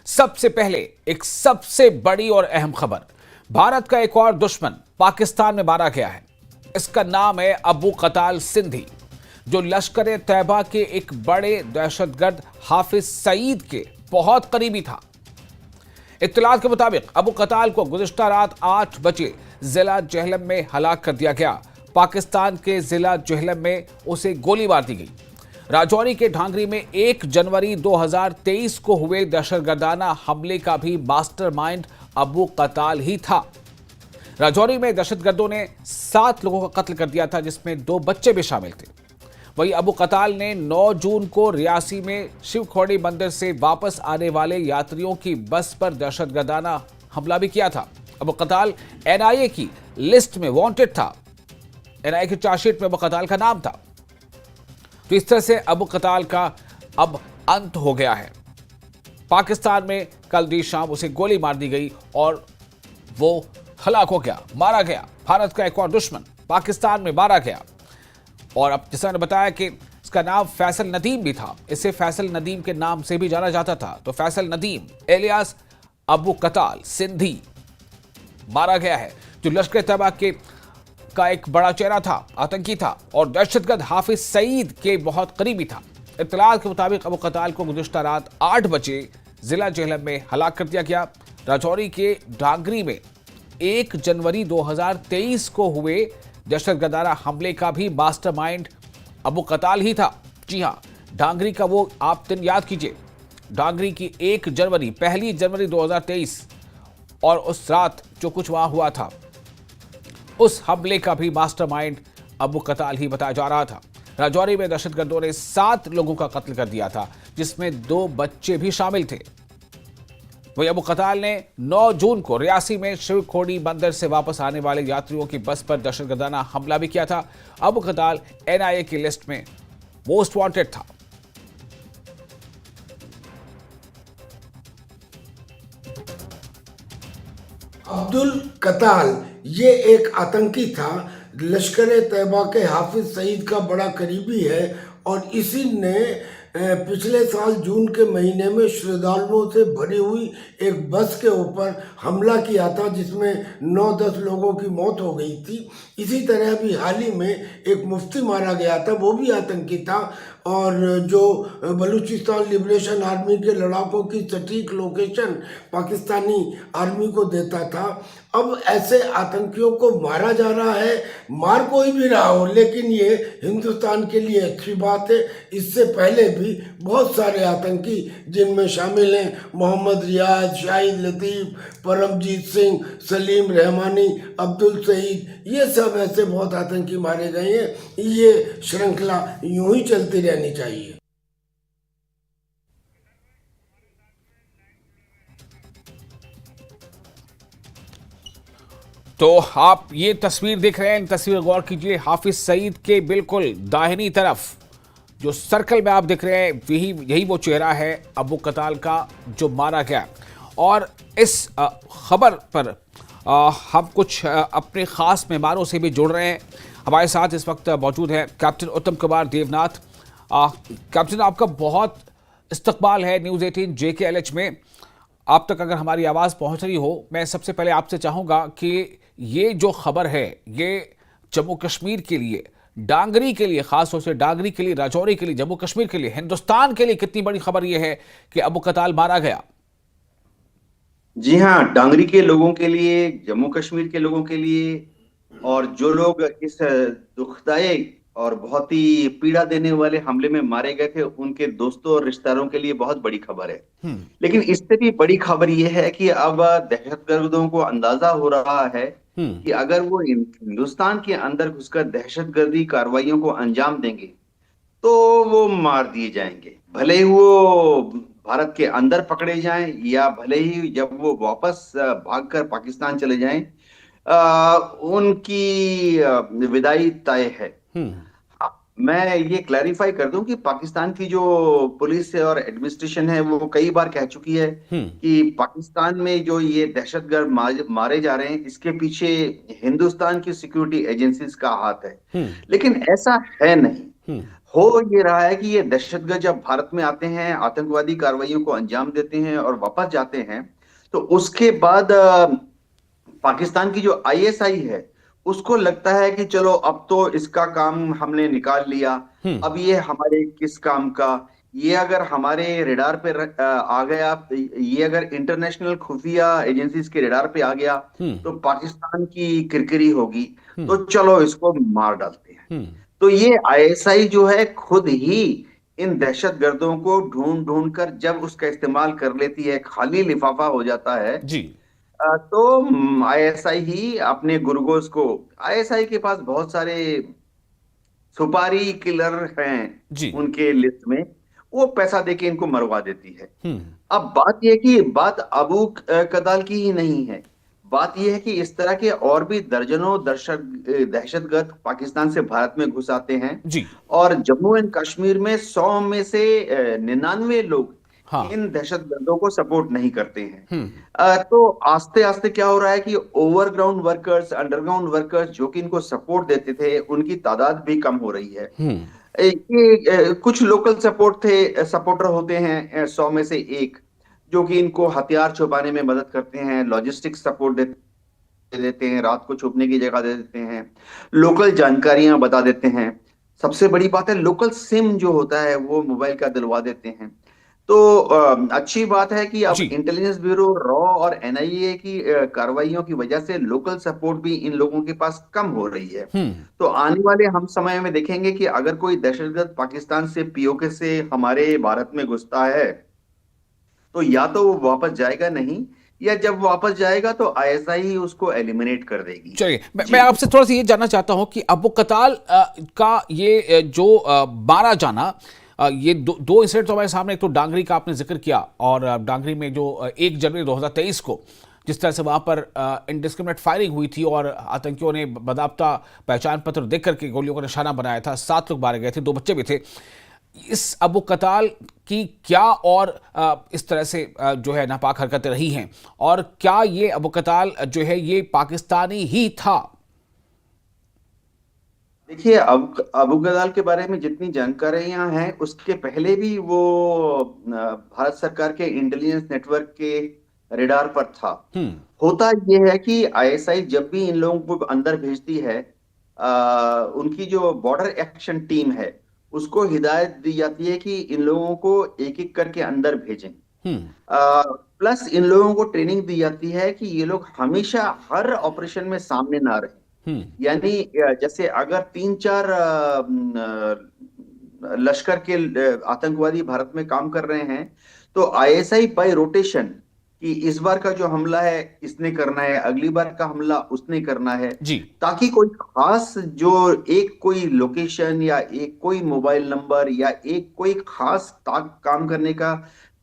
सबसे पहले एक सबसे बड़ी और अहम खबर। भारत का एक और दुश्मन पाकिस्तान में मारा गया है। इसका नाम है अबू कताल सिंधी, जो लश्कर तैयबा के एक बड़े दहशतगर्द हाफिज सईद के बहुत करीबी था। इत्तलात के मुताबिक अबू कताल को गुज़िश्ता रात 8 बजे जिला जेहलम में हलाक कर दिया गया। पाकिस्तान के जिला जेहलम में उसे गोली मार दी गई। राजौरी के ढांगरी में 1 जनवरी 2023 को हुए दहशतगर्दाना हमले का भी मास्टरमाइंड अबू कताल ही था। राजौरी में दहशतगर्दों ने 7 लोगों का कत्ल कर दिया था, जिसमें 2 बच्चे भी शामिल थे। वहीं अबू कताल ने 9 जून को रियासी में शिवखोड़ी मंदिर से वापस आने वाले यात्रियों की बस पर दहशतगर्दाना हमला भी किया था। अबू कताल एनआईए की लिस्ट में वांटेड था। एनआईए की चार्जशीट में अबू कताल का नाम था। तो इस तरह से अबू कताल का अब अंत हो गया है। पाकिस्तान में कल देर शाम उसे गोली मार दी गई और वो हलाक हो गया, मारा गया। भारत का एक और दुश्मन पाकिस्तान में मारा गया। और अब जैसा मैंने बताया कि इसका नाम फैसल नदीम भी था। इसे फैसल नदीम के नाम से भी जाना जाता था। तो फैसल नदीम एलियास अबू कताल सिंधी मारा गया है, जो लश्कर तैयबा का एक बड़ा चेहरा था, आतंकी था और दहशतगर्द हाफिज सईद के बहुत करीबी था। इत्तलात के मुताबिक अबू कताल को गुज़िश्ता रात 8 बजे जिला जेहलम में हलाक कर दिया गया। राजौरी के ढांगरी में 1 जनवरी 2023 को हुए दहशतगर्दाना हमले का भी मास्टरमाइंड अबू कताल ही था। जी हां, ढांगरी का वो आप दिन याद कीजिए। ढांगरी की 1 जनवरी 2023 और उस रात जो कुछ वहां हुआ था, उस हमले का भी मास्टरमाइंड अबू कताल ही बताया जा रहा था। राजौरी में दहशतगर्दों ने 7 लोगों का कत्ल कर दिया था, जिसमें 2 बच्चे भी शामिल थे। वही अबू कताल ने 9 जून को रियासी में शिवखोड़ी मंदिर से वापस आने वाले यात्रियों की बस पर दहशतगर्दाना हमला भी किया था। अबू कताल एनआईए की लिस्ट में मोस्ट वांटेड था। अब्दुल कताल ये एक आतंकी था, लश्कर तैयबा के हाफिज सईद का बड़ा करीबी है और इसी ने पिछले साल जून के महीने में श्रद्धालुओं से भरी हुई एक बस के ऊपर हमला किया था, जिसमें 9-10 लोगों की मौत हो गई थी। इसी तरह भी हाल ही में एक मुफ्ती मारा गया था, वो भी आतंकी था और जो बलूचिस्तान लिबरेशन आर्मी के लड़ाकों की सटीक लोकेशन पाकिस्तानी आर्मी को देता था। अब ऐसे आतंकियों को मारा जा रहा है, मार कोई भी रहा हो, लेकिन ये हिंदुस्तान के लिए अच्छी बात है। इससे पहले भी बहुत सारे आतंकी, जिनमें शामिल हैं मोहम्मद रियाज, शाहिद लतीफ़, परमजीत सिंह, सलीम रहमानी, अब्दुल सईद, ये सब ऐसे बहुत आतंकी मारे गए हैं। ये श्रृंखला यूं ही चलती रहनी चाहिए। तो आप ये तस्वीर देख रहे हैं, इन तस्वीर गौर कीजिए। हाफिज सईद के बिल्कुल दाहिनी तरफ जो सर्कल में आप देख रहे हैं, यही वो चेहरा है अबू कताल का जो मारा गया। और इस खबर पर हम कुछ अपने खास मेहमानों से भी जुड़ रहे हैं। हमारे साथ इस वक्त मौजूद है कैप्टन उत्तम कुमार देवनाथ। कैप्टन, आपका बहुत इस्तकबाल है न्यूज़ 18 JKLH में। आप तक अगर हमारी आवाज़ पहुंच रही हो, मैं सबसे पहले आपसे चाहूँगा कि ये जो खबर है, ये जम्मू कश्मीर के लिए, डांगरी के लिए, खास तौर से डांगरी के लिए, राजौरी के लिए, जम्मू कश्मीर के लिए, हिंदुस्तान के लिए कितनी बड़ी खबर यह है कि अबू कताल मारा गया। जी हाँ, डांगरी के लोगों के लिए, जम्मू कश्मीर के लोगों के लिए और जो लोग इस दुखदायी और बहुत ही पीड़ा देने वाले हमले में मारे गए थे, उनके दोस्तों और रिश्तेदारों के लिए बहुत बड़ी खबर है। लेकिन इससे भी बड़ी खबर यह है कि अब दहशतगर्दों को अंदाजा हो रहा है कि अगर वो हिंदुस्तान के अंदर घुसकर दहशतगर्दी कार्रवाइयों को अंजाम देंगे तो वो मार दिए जाएंगे। भले ही वो भारत के अंदर पकड़े जाएं या भले ही जब वो वापस भागकर पाकिस्तान चले जाएं, उनकी विदाई तय है। मैं ये क्लैरिफाई कर दूं कि पाकिस्तान की जो पुलिस और एडमिनिस्ट्रेशन है, वो कई बार कह चुकी है कि पाकिस्तान में जो ये दहशतगर्द मारे जा रहे हैं, इसके पीछे हिंदुस्तान की सिक्योरिटी एजेंसीज का हाथ है। लेकिन ऐसा है नहीं। हो ये रहा है कि ये दहशतगर्द जब भारत में आते हैं, आतंकवादी कार्रवाइयों को अंजाम देते हैं और वापस जाते हैं, तो उसके बाद पाकिस्तान की जो आईएसआई है, उसको लगता है कि चलो अब तो इसका काम हमने निकाल लिया, हम्म। अब ये हमारे किस काम का। ये अगर हमारे रेडार पे आ गया, ये अगर इंटरनेशनल खुफिया एजेंसीज के रेडार पे आ गया, हम्म। तो पाकिस्तान की किरकिरी होगी, हम्म। तो चलो इसको मार डालते हैं। हम्म। तो ये आईएसआई जो है खुद ही इन दहशतगर्दों को ढूंढ ढूंढ कर जब उसका इस्तेमाल कर लेती है, खाली लिफाफा हो जाता है, जी। तो आईएसआई ही अपने गुर्गोज को, आईएसआई के पास बहुत सारे सुपारी किलर हैं जी। उनके लिस्ट में, वो पैसा देके इनको मरवा देती है। हम्म। अब बात यह कि बात अबू कदाल की ही नहीं है, बात यह है कि इस तरह के और भी दर्जनों दहशतगर्द पाकिस्तान से भारत में घुस आते हैं, जी। और जम्मू एंड कश्मीर में 100 में से 99 लोग हाँ। इन दहशतगर्दों को सपोर्ट नहीं करते हैं। हम्म। तो आस्ते आस्ते क्या हो रहा है कि ओवरग्राउंड वर्कर्स, अंडरग्राउंड वर्कर्स जो कि इनको सपोर्ट देते थे, उनकी तादाद भी कम हो रही है। हम्म। कुछ लोकल सपोर्टर होते हैं, 100 में से एक, जो कि इनको हथियार छुपाने में मदद करते हैं, लॉजिस्टिक सपोर्ट देते हैं, रात को छुपने की जगह दे देते हैं, लोकल जानकारियां बता देते हैं। सबसे बड़ी बात है, लोकल सिम जो होता है वो मोबाइल का दिलवा देते हैं। तो अच्छी बात है कि अब जी। इंटेलिजेंस ब्यूरो, रॉ और एनआईए की कार्रवाइयों की वजह से लोकल सपोर्ट भी इन लोगों के पास कम हो रही है। हम्म। तो आने वाले हम समय में देखेंगे कि अगर कोई दहशतगर्द पाकिस्तान से, पीओके से हमारे भारत में घुसता है, तो या तो वो वापस जाएगा नहीं, या जब वापस जाएगा तो आईएसआई ही उसको एलिमिनेट कर देगी। चलिए, मैं जी। आपसे थोड़ा सा ये जानना चाहता हूं कि अबू कताल का ये जो मारा जाना, ये दो इंसिडेंट तो हमारे सामने, एक तो डांगरी का आपने जिक्र किया, और डांगरी में जो 1 जनवरी 2023 को जिस तरह से वहां पर इंडिस्क्रिमिनेट फायरिंग हुई थी और आतंकियों ने बदाब्ता पहचान पत्र देख करके गोलियों का निशाना बनाया था, 7 लोग मारे गए थे, 2 बच्चे भी थे। इस अबू कताल की क्या और इस तरह से जो है नापाक हरकतें रही हैं, और क्या ये अबू कताल जो है ये पाकिस्तानी ही था? देखिए, अबू गदाल के बारे में जितनी जानकारियां हैं, उसके पहले भी वो भारत सरकार के इंटेलिजेंस नेटवर्क के रेडार पर था। हम्म। होता यह है कि आईएसआई जब भी इन लोगों को अंदर भेजती है, उनकी जो बॉर्डर एक्शन टीम है, उसको हिदायत दी जाती है कि इन लोगों को एक एक करके अंदर भेजें। हम्म। प्लस इन लोगों को ट्रेनिंग दी जाती है कि ये लोग हमेशा हर ऑपरेशन में सामने ना रहे। हम्म। यानी जैसे अगर 3-4 लश्कर के आतंकवादी भारत में काम कर रहे हैं, तो आईएसआई बाय रोटेशन, कि इस बार का जो हमला है इसने करना है, अगली बार का हमला उसने करना है, जी। ताकि कोई खास जो एक कोई लोकेशन या एक कोई मोबाइल नंबर या एक कोई खास काम करने का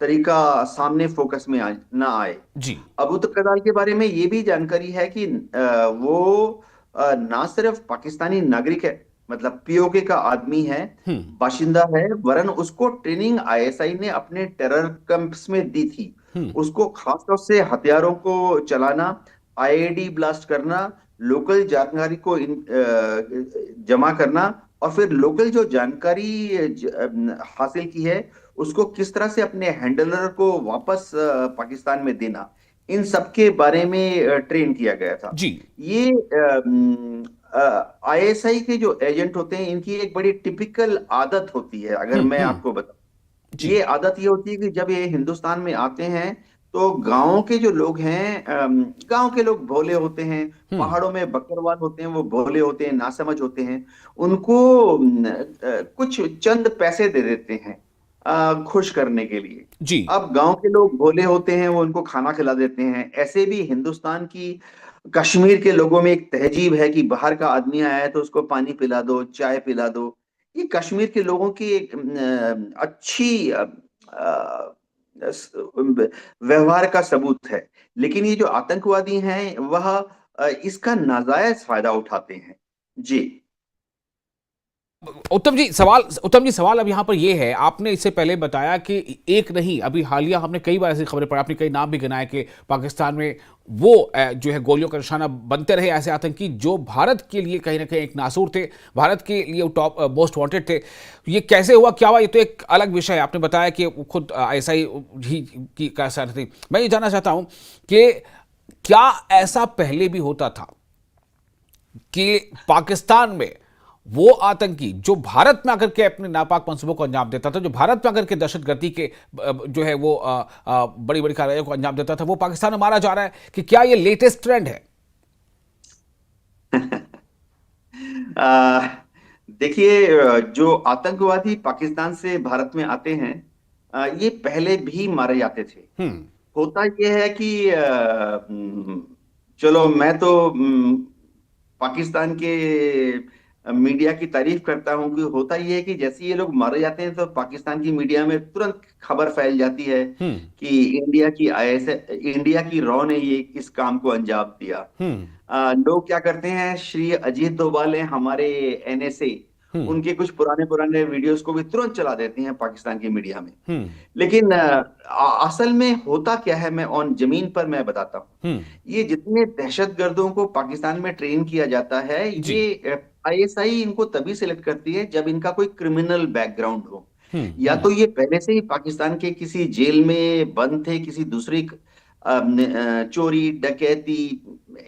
तरीका सामने फोकस में ना आए। जी। अबू तकदार के बारे में ये भी जानकारी है कि वो ना सिर्फ पाकिस्तानी नागरिक है, मतलब पीओके का आदमी है, हम्म। बाशिंदा है, वरन उसको ट्रेनिंग आईएसआई ने अपने टेरर कैंप्स में दी थी। हम्म। उसको खासतौर से हथियारों को चलाना, आईईडी ब्लास्ट करना, लोकल जानकारी को जमा करना, और फिर लोकल जो जानकारी हासिल की है, उसको किस तरह से अपने हैंडलर को वापस पाकिस्तान में देना, इन सब के बारे में ट्रेन किया गया था। जी। ये आईएसआई के जो एजेंट होते हैं, इनकी एक बड़ी टिपिकल आदत होती है, अगर मैं हम्म। आपको बताऊं। जी। ये आदत ये होती है कि जब ये हिंदुस्तान में आते हैं, तो गांव के जो लोग हैं, गांव के लोग भोले होते हैं, हम्म। पहाड़ों में बकरवाल होते हैं, वो भोले होते हैं, नासमझ होते हैं, उनको कुछ चंद पैसे दे देते हैं खुश करने के लिए। जी। अब गांव के लोग भोले होते हैं, वो उनको खाना खिला देते हैं। ऐसे भी हिंदुस्तान की, कश्मीर के लोगों में एक तहजीब है कि बाहर का आदमी आया है तो उसको पानी पिला दो, चाय पिला दो। ये कश्मीर के लोगों की एक अच्छी व्यवहार का सबूत है। लेकिन ये जो आतंकवादी हैं, वह इसका नाजायज फायदा उठाते हैं। जी। उत्तम जी सवाल अब यहाँ पर ये है, आपने इससे पहले बताया कि एक नहीं, अभी हालिया हमने कई बार ऐसी खबरें पढ़ी, आपने कई नाम भी गिनाए कि पाकिस्तान में वो जो है गोलियों का निशाना बनते रहे ऐसे आतंकी जो भारत के लिए कहीं ना कहीं एक नासूर थे, भारत के लिए टॉप मोस्ट वांटेड थे। ये कैसे हुआ, क्या हुआ, ये तो एक अलग विषय है। आपने बताया कि खुद ISI ही की का असर थी। मैं ये जानना चाहता हूँ कि क्या ऐसा पहले भी होता था कि पाकिस्तान में वो आतंकी जो भारत में आकर के अपने नापाक मंसूबों को अंजाम देता था, जो भारत में आकर के दहशतगर्दी के जो है वो बड़ी बड़ी कार्रवाइयों को अंजाम देता था, वो पाकिस्तान में मारा जा रहा है, कि क्या ये लेटेस्ट ट्रेंड है? आ, देखिए, जो आतंकवादी पाकिस्तान से भारत में आते हैं, ये पहले भी मारे जाते थे। हम्म। होता यह है कि चलो, मैं तो पाकिस्तान के मीडिया की तारीफ करता हूं कि होता यह है कि जैसे ये लोग मारे जाते हैं तो पाकिस्तान की मीडिया में तुरंत खबर फैल जाती है हम्म। कि इंडिया की रॉ ने ये इस काम को अंजाम दिया। हम्म। लोग क्या करते हैं, श्री अजीत डोभाल है हमारे NSA, हम्म। उनके कुछ पुराने पुराने वीडियोस को भी तुरंत चला देते हैं पाकिस्तान की मीडिया में। हम्म। लेकिन असल में होता क्या है, मैं ऑन जमीन पर मैं बताता हूँ। हम्म। ये जितने दहशतगर्दों को पाकिस्तान में ट्रेन किया जाता है, जी। ये ISI इनको तभी सिलेक्ट करती है जब इनका कोई क्रिमिनल बैकग्राउंड हो। हम्म। या तो ये पहले से ही पाकिस्तान के किसी जेल में बंद थे, किसी दूसरी चोरी डकैती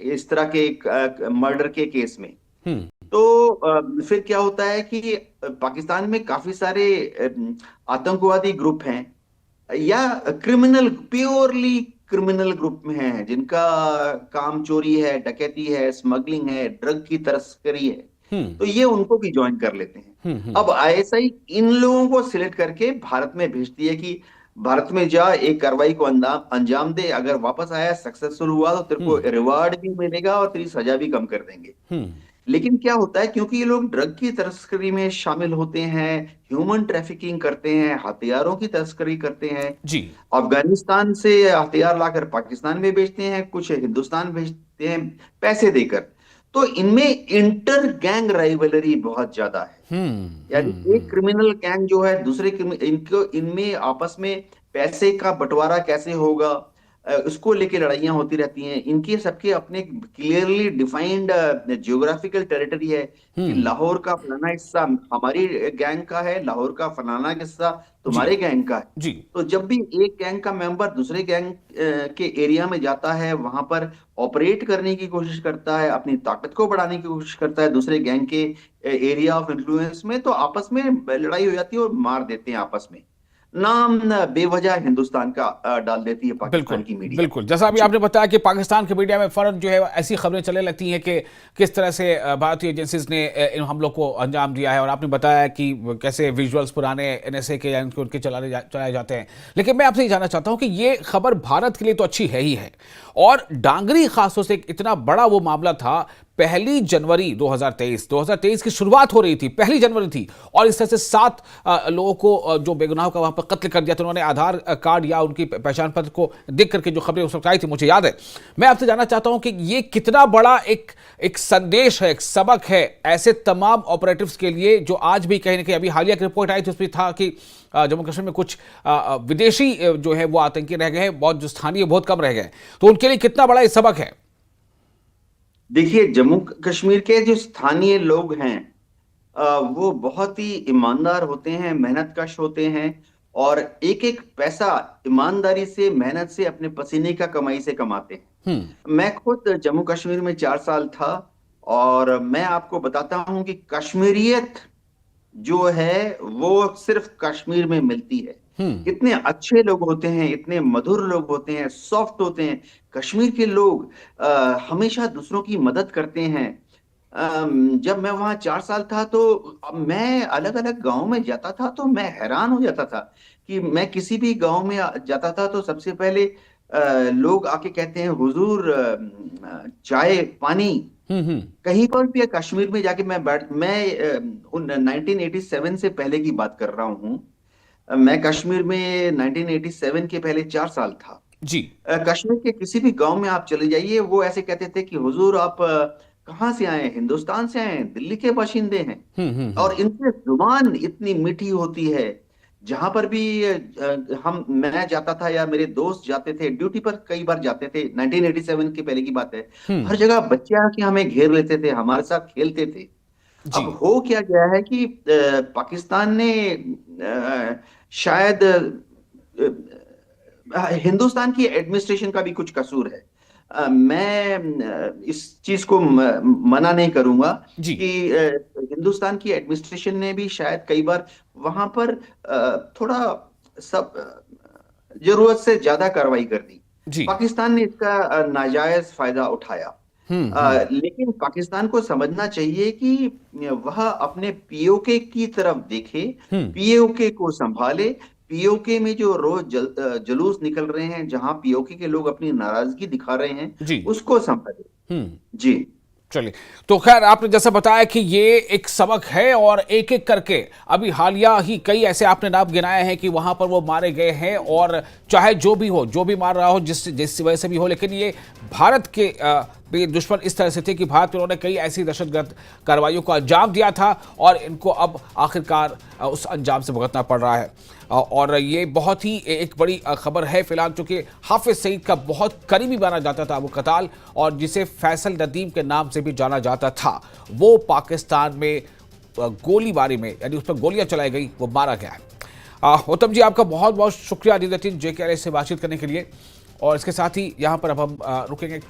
इस तरह के मर्डर के केस में। हम्म। तो फिर क्या होता है कि पाकिस्तान में काफी सारे आतंकवादी ग्रुप हैं या क्रिमिनल, प्योरली क्रिमिनल ग्रुप में हैं, जिनका काम चोरी है, डकैती है, स्मगलिंग है, ड्रग की तस्करी है। हम्म। तो ये उनको भी ज्वाइन कर लेते हैं। हम्म। अब ISI इन लोगों को सिलेक्ट करके भारत में भेजती है कि भारत में जा, एक कार्रवाई को अंजाम दे, अगर वापस आया, सक्सेसफुल हुआ, तो तेरे को हम्म। रिवार्ड भी मिलेगा और तेरी सजा भी कम कर देंगे। हम्म। लेकिन क्या होता है, क्योंकि ये लोग ड्रग की तस्करी में शामिल होते हैं, ह्यूमन ट्रैफिकिंग करते हैं, हथियारों की तस्करी करते हैं, जी। अफगानिस्तान से हथियार लाकर पाकिस्तान में बेचते हैं, कुछ हिंदुस्तान भेजते हैं पैसे देकर। तो इनमें इंटर गैंग राइवलरी बहुत ज्यादा है। हम्म। यानी एक क्रिमिनल गैंग जो है दूसरे इनको इनमें आपस में पैसे का बंटवारा कैसे होगा, उसको लेके लड़ाइयां होती रहती हैं। इनके सबके अपने क्लियरली डिफाइंड जियोग्राफिकल टेरिटरी है कि हम्म। लाहौर का फलाना हिस्सा हमारी गैंग का है, लाहौर का फलाना हिस्सा जी। तुम्हारे गैंग का है। जी। तो जब भी एक गैंग का मेंबर दूसरे गैंग के एरिया में जाता है, वहां पर ऑपरेट करने की कोशिश करता है, अपनी ताकत को बढ़ाने की कोशिश करता है दूसरे गैंग के एरिया ऑफ इन्फ्लुएंस में, तो आपस में लड़ाई हो जाती है और मार देते हैं आपस में। नाम बेवजह हिंदुस्तान का डाल देती है पाकिस्तान बिल्कुल। की मीडिया। बिल्कुल, जैसा अभी जी। आपने बताया कि पाकिस्तान के मीडिया में फर्क जो है ऐसी खबरें चलने लगती हैं कि किस तरह से भारतीय एजेंसीज ने इन हमलों को अंजाम दिया है, और आपने बताया कि कैसे विजुअल्स पुराने NSA के या उनके चलाए जाते हैं। लेकिन मैं आपसे ये जानना चाहता हूं कि ये खबर भारत के लिए तो अच्छी है ही है, और डांगरी खासतौर से इतना बड़ा वो मामला था। 1 जनवरी 2023 की शुरुआत हो रही थी, 1 जनवरी थी, और इस तरह से 7 लोगों को जो बेगुनाहों का वहां पर कत्ल कर दिया था। उन्होंने आधार कार्ड या उनकी पहचान पत्र को देख करके जो खबरें उस वक्त आई थी, मुझे याद है। मैं आपसे जानना चाहता हूं कि ये कितना बड़ा एक संदेश है, एक सबक है ऐसे तमाम ऑपरेटिव्स के लिए, जो आज भी कहीं ना कहीं, अभी हालिया की रिपोर्ट आई थी उसमें था कि जम्मू कश्मीर में कुछ विदेशी जो है वो आतंकी रह गए हैं, बहुत जो स्थानीय बहुत कम रह गए। तो उनके लिए कितना बड़ा ये सबक है? देखिए, जम्मू कश्मीर के जो स्थानीय लोग हैं, वो बहुत ही ईमानदार होते हैं, मेहनतकश होते हैं, और एक एक पैसा ईमानदारी से, मेहनत से, अपने पसीने का कमाई से कमाते हैं। हम्म। मैं खुद जम्मू कश्मीर में 4 साल था, और मैं आपको बताता हूं कि कश्मीरियत जो है वो सिर्फ कश्मीर में मिलती है। हम्म। इतने अच्छे लोग होते हैं, इतने मधुर लोग होते हैं, सॉफ्ट होते हैं कश्मीर के लोग। हमेशा दूसरों की मदद करते हैं। जब मैं वहाँ 4 साल था, तो मैं अलग अलग गांव में जाता था, तो मैं हैरान हो जाता था कि मैं किसी भी गांव में जाता था तो सबसे पहले लोग आके कहते हैं, हुजूर चाय पानी। हम्म। कहीं पर भी कश्मीर में जाके मैं 1987 से पहले की बात कर रहा हूँ। मैं कश्मीर में 1987 के पहले 4 साल था। जी। कश्मीर के किसी भी गांव में आप चले जाइए, वो ऐसे कहते थे कि हुजूर आप कहाँ से आए हैं? हिंदुस्तान से आए हैं, दिल्ली के बाशिंदे हैं। और इनसे जुबान इतनी मीठी होती है। जहां पर भी मैं जाता था या मेरे दोस्त जाते थे ड्यूटी पर, कई बार जाते थे, 1987 के पहले की बात है। हर जगह बच्चे आके हमें घेर लेते थे, हमारे साथ खेलते थे। अब जी। हो क्या गया है कि पाकिस्तान ने शायद हिंदुस्तान की एडमिनिस्ट्रेशन का भी कुछ कसूर है। मैं इस चीज को मना नहीं करूंगा जी। कि हिंदुस्तान की एडमिनिस्ट्रेशन ने भी शायद कई बार वहां पर थोड़ा सब जरूरत से ज्यादा कार्रवाई कर दी। जी। पाकिस्तान ने इसका नाजायज फायदा उठाया। हम्म। लेकिन पाकिस्तान को समझना चाहिए कि वह अपने पीओके की तरफ देखे, हम्म। पीओके को संभाले। पीओके में जो रोज जुलूस निकल रहे हैं, जहां पीओके के लोग अपनी नाराजगी दिखा रहे हैं, जी। उसको संभाले। हम्म। जी। चलिए, तो खैर आपने जैसा बताया कि ये एक सबक है और एक एक करके अभी हालिया ही कई ऐसे आपने नाम गिनाए हैं कि वहां पर वो मारे गए हैं, और चाहे जो भी हो, जो भी मार रहा हो, जिस वजह से भी हो, लेकिन ये भारत के भी दुश्मन इस तरह से थे कि भारत में उन्होंने कई ऐसी दहशतगर्द कार्रवाइयों को अंजाम दिया था और इनको अब आखिरकार उस अंजाम से भुगतना पड़ रहा है। और ये बहुत ही एक बड़ी खबर है फिलहाल, चूंकि हाफिज सईद का बहुत करीबी माना जाता था अबू कताल, और जिसे फैसल नदीम के नाम से भी जाना जाता था, वो पाकिस्तान में गोलीबारी में, यानी उस पर गोलियां चलाई गई, वो मारा गया है। उत्तम जी, आपका बहुत बहुत शुक्रिया, JK से बातचीत करने के लिए। और इसके साथ ही यहाँ पर अब हम रुकेंगे।